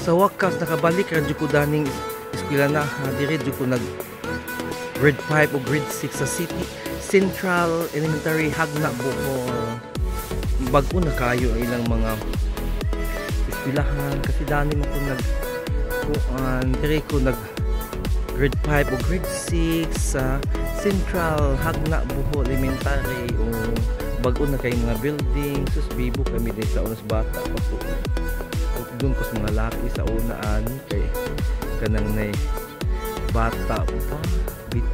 Sa wakas nakabalik ra jud ko daning eskwela na. Dire jud ko nag grade 5 o grade 6 sa City Central Elementary Hagna Bohol. Bag-o na kayo ang ilang mga eskwelahan kasi dani mo ko nag dire ko nag grade 5 o grade 6 sa Central Hagna Bohol Elementary. O bag-o na kay mga building. Sus bibo kami din sa unas bata pa po. Doon ko sa mga laki sa unaan kay kanang nay bata pa bit